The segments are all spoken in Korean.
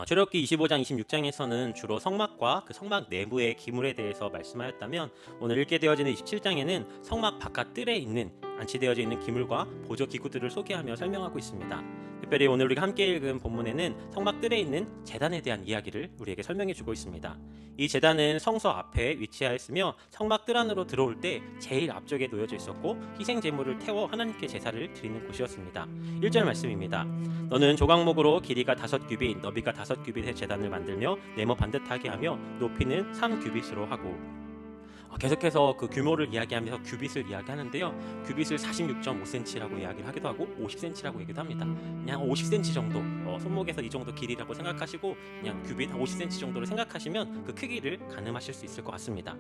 출애굽기 25장 26장에서는 주로 성막과 그 성막 내부의 기물에 대해서 말씀하였다면, 오늘 읽게 되어지는 27장에는 성막 바깥 뜰에 있는 안치되어져 있는 기물과 보조 기구들을 소개하며 설명하고 있습니다. 특별히 오늘 우리가 함께 읽은 본문에는 성막 뜰에 있는 제단에 대한 이야기를 우리에게 설명해 주고 있습니다. 이 제단은 성소 앞에 위치하였으며 성막 뜰 안으로 들어올 때 제일 앞쪽에 놓여져 있었고, 희생 제물을 태워 하나님께 제사를 드리는 곳이었습니다. 1절 말씀입니다. 너는 조각목으로 길이가 5규빗, 너비가 5규빗의 제단을 만들며 네모 반듯하게 하며 높이는 3규빗으로 하고. 계속해서 그 규모를 이야기하면서 규빗을 이야기하는데요, 규빗을 46.5cm라고 이야기를 하기도 하고 50cm라고 얘기도 합니다. 그냥 50cm 정도, 손목에서 이 정도 길이라고 생각하시고 그냥 규빗 50cm 정도로 생각하시면 그 크기를 가늠하실 수 있을 것 같습니다.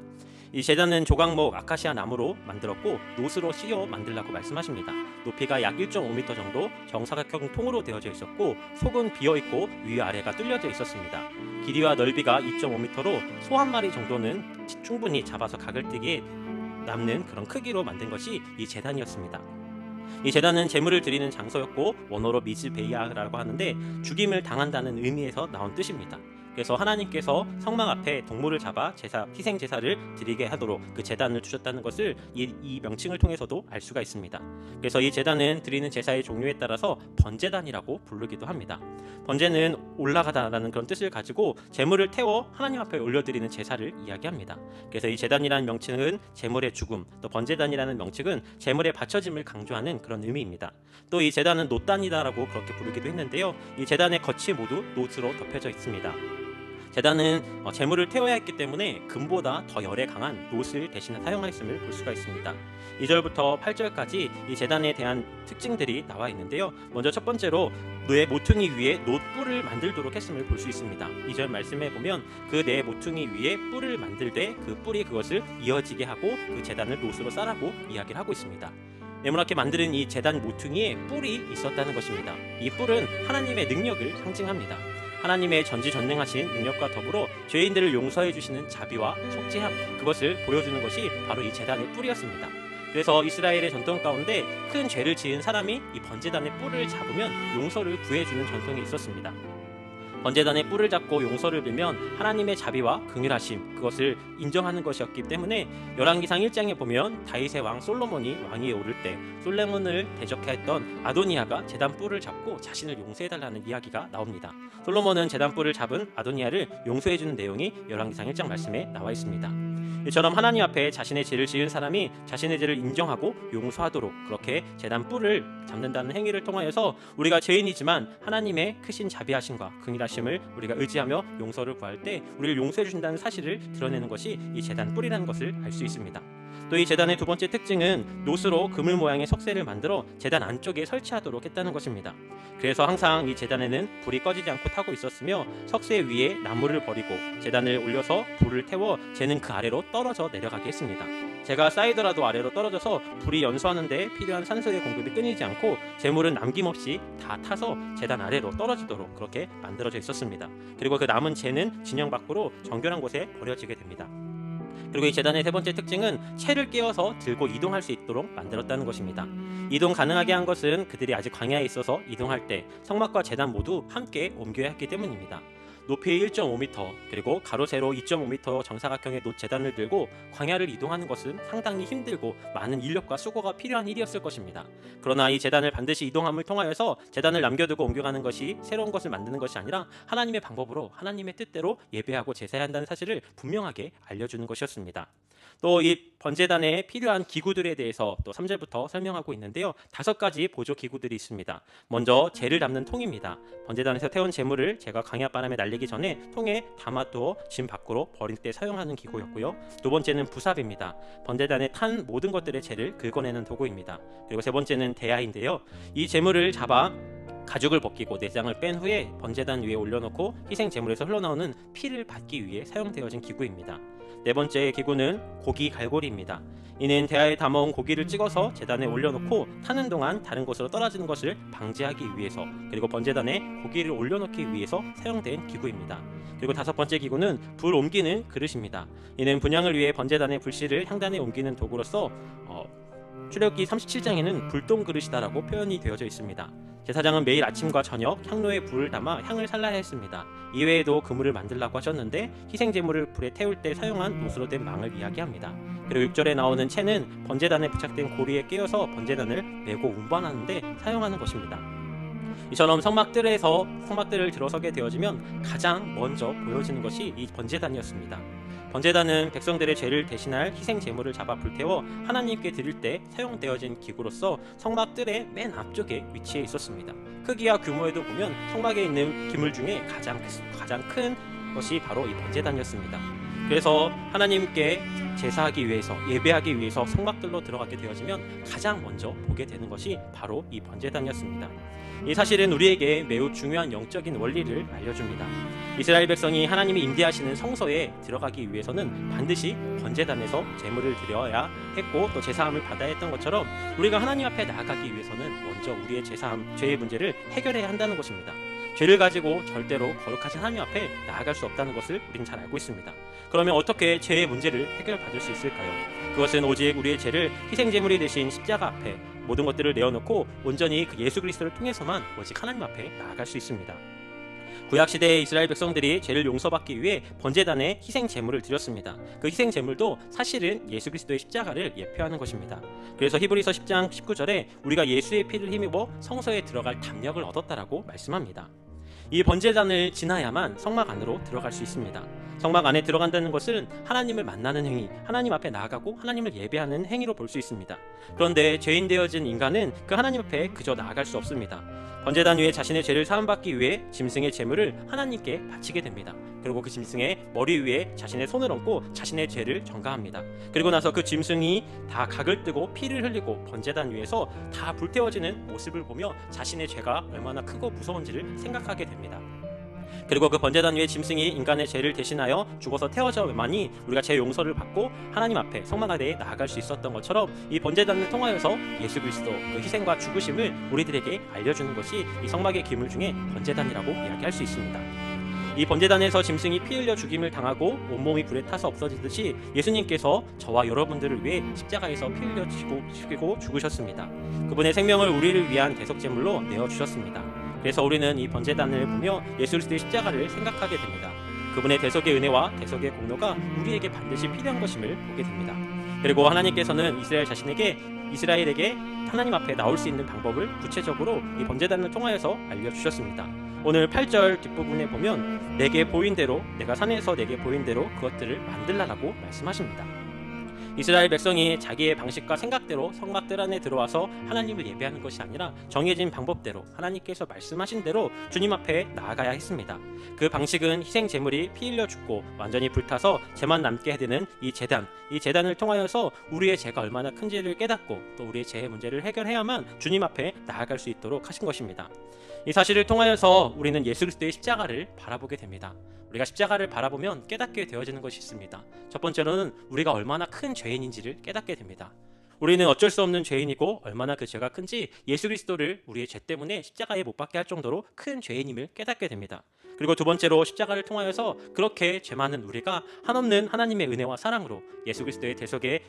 이 제단은 조각목 아카시아 나무로 만들었고 노스로 씌워 만들라고 말씀하십니다. 높이가 약 1.5m 정도 정사각형 통으로 되어져 있었고, 속은 비어있고 위아래가 뚫려져 있었습니다. 길이와 넓이가 2.5m로 소 한 마리 정도는 충분히 잡아서 각을 띠기에 남는 그런 크기로 만든 것이 이 제단이었습니다. 이 제단은 제물을 드리는 장소였고, 원어로 미즈베이아라고 하는데 죽임을 당한다는 의미에서 나온 뜻입니다. 그래서 하나님께서 성막 앞에 동물을 잡아 희생 제사를 드리게 하도록 그 제단을 주셨다는 것을 이 명칭을 통해서도 알 수가 있습니다. 그래서 이 제단은 드리는 제사의 종류에 따라서 번제단이라고 부르기도 합니다. 번제는 올라가다라는 그런 뜻을 가지고 제물을 태워 하나님 앞에 올려드리는 제사를 이야기합니다. 그래서 이 제단이라는 명칭은 제물의 죽음, 또 번제단이라는 명칭은 제물의 바쳐짐을 강조하는 그런 의미입니다. 또 이 제단은 놋단이다라고 그렇게 부르기도 했는데요, 이 제단의 겉이 모두 놋으로 덮여져 있습니다. 제단은 제물을 태워야 했기 때문에 금보다 더 열에 강한 놋을 대신 사용하였음을 볼 수가 있습니다. 2절부터 8절까지 이 제단에 대한 특징들이 나와 있는데요, 먼저 첫 번째로 뇌 모퉁이 위에 놋뿔을 만들도록 했음을 볼 수 있습니다. 2절 말씀해 보면 그 뇌 모퉁이 위에 뿔을 만들되 그 뿔이 그것을 이어지게 하고 그 제단을 놋으로 싸라고 이야기를 하고 있습니다. 네모나게 만드는 이 제단 모퉁이에 뿔이 있었다는 것입니다. 이 뿔은 하나님의 능력을 상징합니다. 하나님의 전지전능하신 능력과 더불어 죄인들을 용서해 주시는 자비와 속죄함, 그것을 보여주는 것이 바로 이 제단의 뿔이었습니다. 그래서 이스라엘의 전통 가운데 큰 죄를 지은 사람이 이 번제단의 뿔을 잡으면 용서를 구해주는 전통이 있었습니다. 번제단의 뿔을 잡고 용서를 빌면 하나님의 자비와 긍휼하심, 그것을 인정하는 것이었기 때문에 열왕기상 1장에 보면 다윗의 왕 솔로몬이 왕위에 오를 때 솔로몬을 대적했던 아도니아가 제단 뿔을 잡고 자신을 용서해달라는 이야기가 나옵니다. 솔로몬은 제단 뿔을 잡은 아도니아를 용서해주는 내용이 열왕기상 1장 말씀에 나와 있습니다. 이처럼 하나님 앞에 자신의 죄를 지은 사람이 자신의 죄를 인정하고 용서하도록 그렇게 제단 뿔을 잡는다는 행위를 통하여서 우리가 죄인이지만 하나님의 크신 자비하심과 긍휼하심을 우리가 의지하며 용서를 구할 때 우리를 용서해 주신다는 사실을 드러내는 것이 이 제단 뿔이라는 것을 알 수 있습니다. 또 이 제단의 두 번째 특징은 놋으로 그물 모양의 석쇠를 만들어 제단 안쪽에 설치하도록 했다는 것입니다. 그래서 항상 이 제단에는 불이 꺼지지 않고 타고 있었으며 석쇠 위에 나무를 버리고 제단을 올려서 불을 태워 재는 그 아래로 떨어져 내려가게 했습니다. 재가 쌓이더라도 아래로 떨어져서 불이 연소하는 데 필요한 산소의 공급이 끊이지 않고 재물은 남김없이 다 타서 제단 아래로 떨어지도록 그렇게 만들어져 있었습니다. 그리고 그 남은 재는 진영 밖으로 정결한 곳에 버려지게 됩니다. 그리고 이 제단의 세 번째 특징은 채를 깨워서 들고 이동할 수 있도록 만들었다는 것입니다. 이동 가능하게 한 것은 그들이 아직 광야에 있어서 이동할 때 성막과 제단 모두 함께 옮겨야 했기 때문입니다. 높이 1.5m 그리고 가로 세로 2.5m 정사각형의 놋 제단을 들고 광야를 이동하는 것은 상당히 힘들고 많은 인력과 수고가 필요한 일이었을 것입니다. 그러나 이 제단을 반드시 이동함을 통하여서 제단을 남겨두고 옮겨가는 것이 새로운 것을 만드는 것이 아니라 하나님의 방법으로 하나님의 뜻대로 예배하고 제사해야 한다는 사실을 분명하게 알려주는 것이었습니다. 또 이 번제단에 필요한 기구들에 대해서 또 3절부터 설명하고 있는데요, 5가지 보조 기구들이 있습니다. 먼저 재를 담는 통입니다. 번제단에서 태운 재물을 재가 광야바람에 날리기 전에 통에 담아두어 진 밖으로 버릴 때 사용하는 기구였고요. 두 번째는 부삽입니다. 번제단에 탄 모든 것들의 재를 긁어내는 도구입니다. 그리고 세 번째는 대야인데요, 이 재물을 잡아 가죽을 벗기고 내장을 뺀 후에 번제단 위에 올려놓고 희생 제물에서 흘러나오는 피를 받기 위해 사용되어진 기구입니다. 네 번째 기구는 고기 갈고리입니다. 이는 대야에 담아온 고기를 찍어서 제단에 올려놓고 타는 동안 다른 곳으로 떨어지는 것을 방지하기 위해서, 그리고 번제단에 고기를 올려놓기 위해서 사용된 기구입니다. 그리고 5번째 기구는 불 옮기는 그릇입니다. 이는 분향을 위해 번제단의 불씨를 향단에 옮기는 도구로서 출애굽기 37장에는 불똥 그릇이다라고 표현이 되어져 있습니다. 제사장은 매일 아침과 저녁 향로에 불을 담아 향을 살라야 했습니다. 이외에도 그물을 만들라고 하셨는데 희생 제물을 불에 태울 때 사용한 노수로 된 망을 이야기합니다. 그리고 6절에 나오는 채는 번제단에 부착된 고리에 끼워서 번제단을 메고 운반하는데 사용하는 것입니다. 이처럼 성막들을 들어서게 되어지면 가장 먼저 보여지는 것이 이 번제단이었습니다. 번제단은 백성들의 죄를 대신할 희생 제물을 잡아 불태워 하나님께 드릴 때 사용되어진 기구로서 성막들의 맨 앞쪽에 위치해 있었습니다. 크기와 규모에도 보면 성막에 있는 기물 중에 가장 큰 것이 바로 이 번제단이었습니다. 그래서 하나님께 제사하기 위해서, 예배하기 위해서 성막들로 들어가게 되어지면 가장 먼저 보게 되는 것이 바로 이 번제단이었습니다. 이 사실은 우리에게 매우 중요한 영적인 원리를 알려줍니다. 이스라엘 백성이 하나님이 임재하시는 성소에 들어가기 위해서는 반드시 번제단에서 제물을 드려야 했고 또 제사함을 받아야 했던 것처럼 우리가 하나님 앞에 나아가기 위해서는 먼저 우리의 죄의 문제를 해결해야 한다는 것입니다. 죄를 가지고 절대로 거룩하신 하나님 앞에 나아갈 수 없다는 것을 우리는 잘 알고 있습니다. 그러면 어떻게 죄의 문제를 해결받을 수 있을까요? 그것은 오직 우리의 죄를 희생제물이 되신 십자가 앞에 모든 것들을 내어놓고 온전히 그 예수 그리스도를 통해서만 오직 하나님 앞에 나아갈 수 있습니다. 구약시대의 이스라엘 백성들이 죄를 용서받기 위해 번제단에 희생제물을 드렸습니다. 그 희생제물도 사실은 예수 그리스도의 십자가를 예표하는 것입니다. 그래서 히브리서 10장 19절에 우리가 예수의 피를 힘입어 성소에 들어갈 담력을 얻었다라고 말씀합니다. 이 번제단을 지나야만 성막 안으로 들어갈 수 있습니다. 성막 안에 들어간다는 것은 하나님을 만나는 행위, 하나님 앞에 나아가고 하나님을 예배하는 행위로 볼 수 있습니다. 그런데 죄인 되어진 인간은 그 하나님 앞에 그저 나아갈 수 없습니다. 번제단 위에 자신의 죄를 사함받기 위해 짐승의 제물을 하나님께 바치게 됩니다. 그리고 그 짐승의 머리 위에 자신의 손을 얹고 자신의 죄를 전가합니다. 그리고 나서 그 짐승이 다 각을 뜨고 피를 흘리고 번제단 위에서 다 불태워지는 모습을 보며 자신의 죄가 얼마나 크고 무서운지를 생각하게 됩니다. 그리고 그 번제단 위에 짐승이 인간의 죄를 대신하여 죽어서 태워져야만이 우리가 죄 용서를 받고 하나님 앞에 성막 안에 나아갈 수 있었던 것처럼 이 번제단을 통하여서 예수 그리스도 그 희생과 죽으심을 우리들에게 알려주는 것이 이 성막의 기물 중에 번제단이라고 이야기할 수 있습니다. 이 번제단에서 짐승이 피 흘려 죽임을 당하고 온몸이 불에 타서 없어지듯이 예수님께서 저와 여러분들을 위해 십자가에서 피 흘려 죽이고 죽으셨습니다. 그분의 생명을 우리를 위한 대속제물로 내어주셨습니다. 그래서 우리는 이 번제단을 보며 예수 그리스도의 십자가를 생각하게 됩니다. 그분의 대속의 은혜와 대속의 공로가 우리에게 반드시 필요한 것임을 보게 됩니다. 그리고 하나님께서는 이스라엘에게 하나님 앞에 나올 수 있는 방법을 구체적으로 이 번제단을 통하여서 알려주셨습니다. 오늘 8절 뒷부분에 보면 내게 보인 대로, 내가 산에서 내게 보인 대로 그것들을 만들라라고 말씀하십니다. 이스라엘 백성이 자기의 방식과 생각대로 성막들 안에 들어와서 하나님을 예배하는 것이 아니라 정해진 방법대로 하나님께서 말씀하신 대로 주님 앞에 나아가야 했습니다. 그 방식은 희생 제물이 피 흘려 죽고 완전히 불타서 죄만 남게 되는 이 재단을 통하여서 우리의 죄가 얼마나 큰지를 깨닫고 또 우리의 죄의 문제를 해결해야만 주님 앞에 나아갈 수 있도록 하신 것입니다. 이 사실을 통하여서 우리는 예수 그리스도의 십자가를 바라보게 됩니다. 우리가 십자가를 바라보면 깨닫게 되어지는 것이 있습니다. 첫 번째로는 우리가 얼마나 큰 죄인인지를 깨닫게 됩니다. 우리는 어쩔 수 없는 죄인이고 얼마나 그 죄가 큰지 예수 그리스도를 우리의 죄 때문에 십자가에 못 박게 할 정도로 큰 죄인임을 깨닫게 됩니다. 그리고 두 번째로 십자가를 통하여서 그렇게 죄 많은 우리가 한없는 하나님의 은혜와 사랑으로 예수 그리스도의 대속의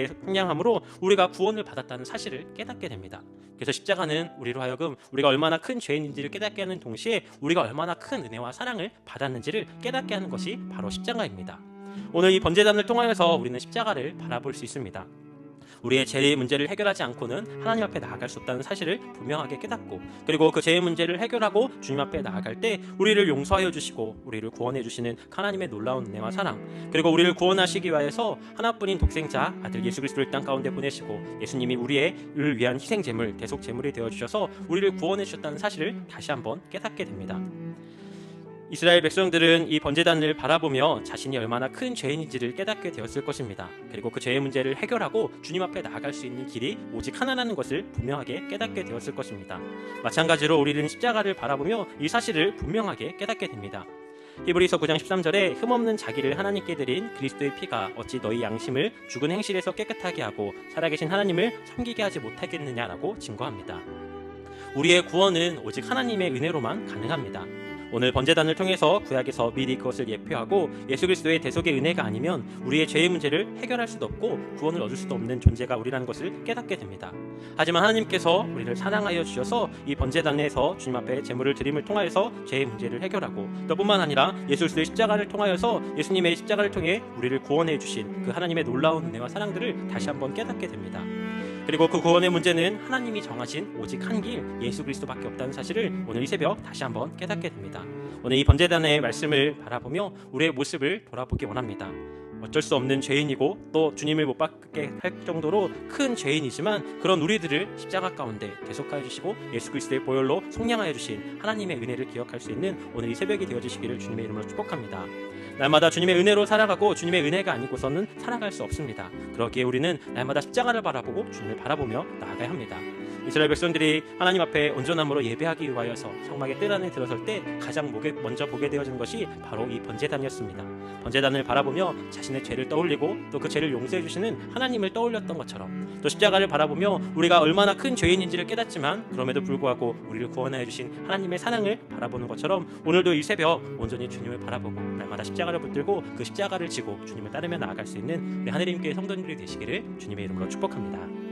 속량함으로 우리가 구원을 받았다는 사실을 깨닫게 됩니다. 그래서 십자가는 우리로 하여금 우리가 얼마나 큰 죄인인지를 깨닫게 하는 동시에 우리가 얼마나 큰 은혜와 사랑을 받았는지를 깨닫게 하는 것이 바로 십자가입니다. 오늘 이 번제단을 통하여서 우리는 십자가를 바라볼 수 있습니다. 우리의 죄의 문제를 해결하지 않고는 하나님 앞에 나아갈 수 없다는 사실을 분명하게 깨닫고 그리고 그 죄의 문제를 해결하고 주님 앞에 나아갈 때 우리를 용서하여 주시고 우리를 구원해 주시는 하나님의 놀라운 은혜와 사랑 그리고 우리를 구원하시기 위하여서 하나뿐인 독생자 아들 예수 그리스도를 땅 가운데 보내시고 예수님이 우리를 위한 희생제물 대속제물이 되어주셔서 우리를 구원해 주셨다는 사실을 다시 한번 깨닫게 됩니다. 이스라엘 백성들은 이 번제단을 바라보며 자신이 얼마나 큰 죄인인지를 깨닫게 되었을 것입니다. 그리고 그 죄의 문제를 해결하고 주님 앞에 나아갈 수 있는 길이 오직 하나라는 것을 분명하게 깨닫게 되었을 것입니다. 마찬가지로 우리는 십자가를 바라보며 이 사실을 분명하게 깨닫게 됩니다. 히브리서 9장 13절에 흠없는 자기를 하나님께 드린 그리스도의 피가 어찌 너희 양심을 죽은 행실에서 깨끗하게 하고 살아계신 하나님을 섬기게 하지 못하겠느냐라고 증거합니다. 우리의 구원은 오직 하나님의 은혜로만 가능합니다. 오늘 번제단을 통해서 구약에서 미리 그것을 예표하고 예수 그리스도의 대속의 은혜가 아니면 우리의 죄의 문제를 해결할 수도 없고 구원을 얻을 수도 없는 존재가 우리라는 것을 깨닫게 됩니다. 하지만 하나님께서 우리를 사랑하여 주셔서 이 번제단에서 주님 앞에 제물을 드림을 통하여서 죄의 문제를 해결하고 또 뿐만 아니라 예수 그리스도의 십자가를 통하여서 예수님의 십자가를 통해 우리를 구원해 주신 그 하나님의 놀라운 은혜와 사랑들을 다시 한번 깨닫게 됩니다. 그리고 그 구원의 문제는 하나님이 정하신 오직 한 길 예수 그리스도밖에 없다는 사실을 오늘 이 새벽 다시 한번 깨닫게 됩니다. 오늘 이 번제단의 말씀을 바라보며 우리의 모습을 돌아보기 원합니다. 어쩔 수 없는 죄인이고 또 주님을 못 받게 할 정도로 큰 죄인이지만 그런 우리들을 십자가 가운데 대속하여 주시고 예수 그리스도의 보혈로 속량하여 주신 하나님의 은혜를 기억할 수 있는 오늘 이 새벽이 되어주시기를 주님의 이름으로 축복합니다. 날마다 주님의 은혜로 살아가고 주님의 은혜가 아니고서는 살아갈 수 없습니다. 그러기에 우리는 날마다 십자가를 바라보고 주님을 바라보며 나아가야 합니다. 이스라엘 백성들이 하나님 앞에 온전함으로 예배하기 위하여서 성막의 뜰 안에 들어설 때 가장 먼저 보게 되어진 것이 바로 이 번제단이었습니다. 번제단을 바라보며 자신의 죄를 떠올리고 또 그 죄를 용서해 주시는 하나님을 떠올렸던 것처럼 또 십자가를 바라보며 우리가 얼마나 큰 죄인인지를 깨닫지만 그럼에도 불구하고 우리를 구원하여 주신 하나님의 사랑을 바라보는 것처럼 오늘도 이 새벽 온전히 주님을 바라보고 날마다 십자가를 붙들고 그 십자가를 지고 주님을 따르며 나아갈 수 있는 우리 하늘의 힘께 성도님들이 되시기를 주님의 이름으로 축복합니다.